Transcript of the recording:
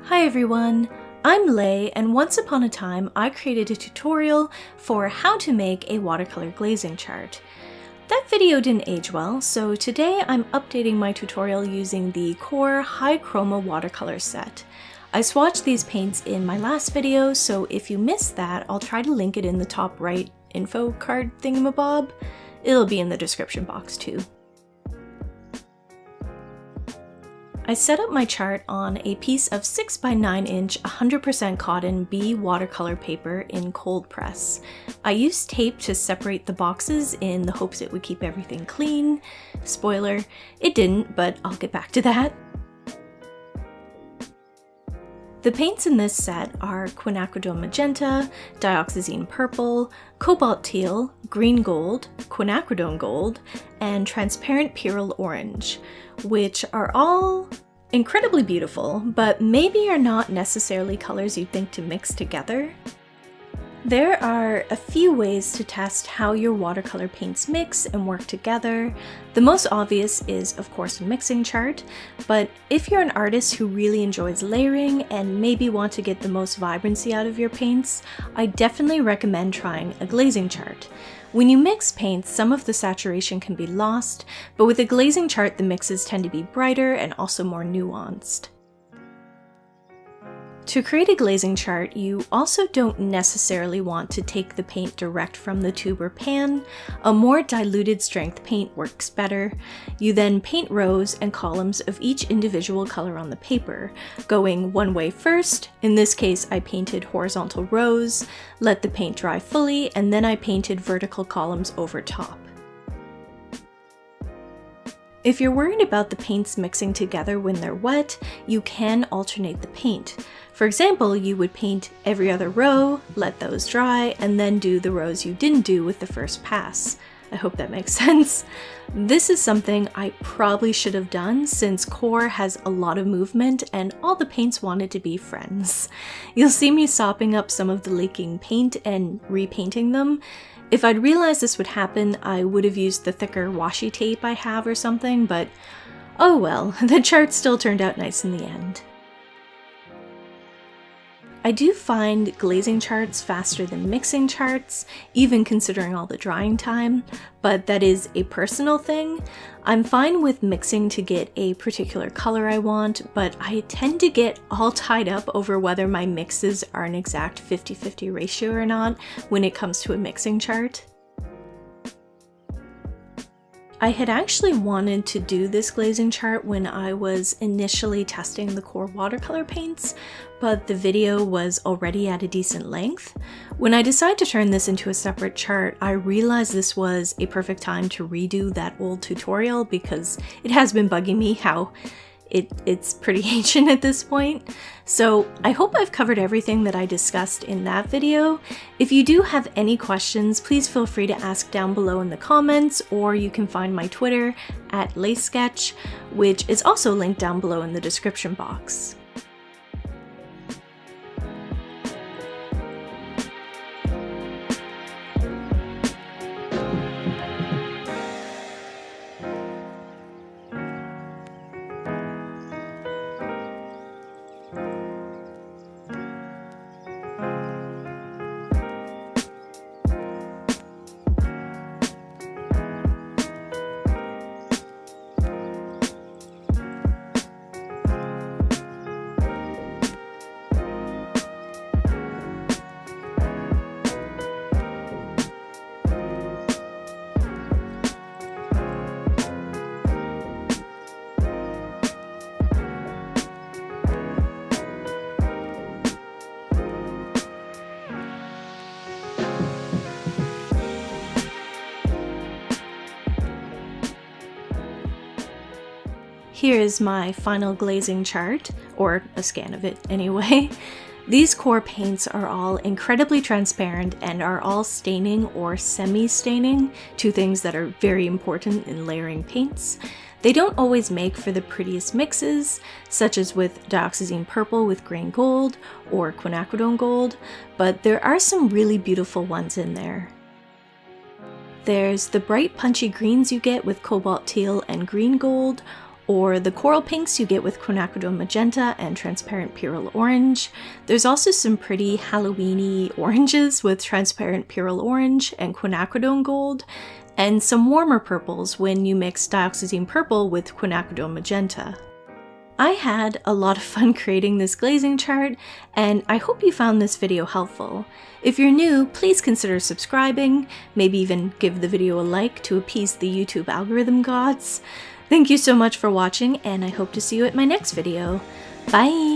Hi everyone, I'm Lay, and once upon a time I created a tutorial for how to make a watercolor glazing chart. That video didn't age well, so today I'm updating my tutorial using the QoR High Chroma watercolor set. I swatched these paints in my last video, so if you missed that, I'll try to link it in the top right info card thingamabob. It'll be in the description box too. I set up my chart on a piece of 6 by 9 inch 100% cotton B watercolor paper in cold press. I used tape to separate the boxes in the hopes it would keep everything clean. Spoiler, it didn't, but I'll get back to that. The paints in this set are Quinacridone Magenta, Dioxazine Purple, Cobalt Teal, Green Gold, Quinacridone Gold, and Transparent Pyrrole Orange, which are all incredibly beautiful, but maybe are not necessarily colors you'd think to mix together. There are a few ways to test how your watercolor paints mix and work together. The most obvious is, of course, a mixing chart, but if you're an artist who really enjoys layering and maybe want to get the most vibrancy out of your paints, I definitely recommend trying a glazing chart. When you mix paints, some of the saturation can be lost, but with a glazing chart, the mixes tend to be brighter and also more nuanced. To create a glazing chart, you also don't necessarily want to take the paint direct from the tube or pan. A more diluted strength paint works better. You then paint rows and columns of each individual color on the paper, going one way first. In this case, I painted horizontal rows, let the paint dry fully, and then I painted vertical columns over top. If you're worried about the paints mixing together when they're wet, you can alternate the paint. For example, you would paint every other row, let those dry, and then do the rows you didn't do with the first pass. I hope that makes sense. This is something I probably should have done since QoR has a lot of movement and all the paints wanted to be friends. You'll see me sopping up some of the leaking paint and repainting them. If I'd realized this would happen, I would have used the thicker washi tape I have or something, but oh well, the chart still turned out nice in the end. I do find glazing charts faster than mixing charts, even considering all the drying time, but that is a personal thing. I'm fine with mixing to get a particular color I want, but I tend to get all tied up over whether my mixes are an exact 50-50 ratio or not when it comes to a mixing chart. I had actually wanted to do this glazing chart when I was initially testing the QoR watercolor paints, but the video was already at a decent length. When I decided to turn this into a separate chart, I realized this was a perfect time to redo that old tutorial because it has been bugging me how it's pretty ancient at this point. So I hope I've covered everything that I discussed in that video. If you do have any questions, please feel free to ask down below in the comments, or you can find my Twitter at Leysketch, which is also linked down below in the description box. Here is my final glazing chart, or a scan of it anyway. These QoR paints are all incredibly transparent and are all staining or semi-staining, two things that are very important in layering paints. They don't always make for the prettiest mixes, such as with Dioxazine Purple with Green Gold or Quinacridone Gold, but there are some really beautiful ones in there. There's the bright punchy greens you get with Cobalt Teal and Green Gold, or the coral pinks you get with Quinacridone Magenta and transparent Pyrrole Orange. There's also some pretty Halloween-y oranges with transparent Pyrrole Orange and Quinacridone Gold, and some warmer purples when you mix Dioxazine Purple with Quinacridone Magenta. I had a lot of fun creating this glazing chart, and I hope you found this video helpful. If you're new, please consider subscribing, maybe even give the video a like to appease the YouTube algorithm gods. Thank you so much for watching, and I hope to see you at my next video. Bye!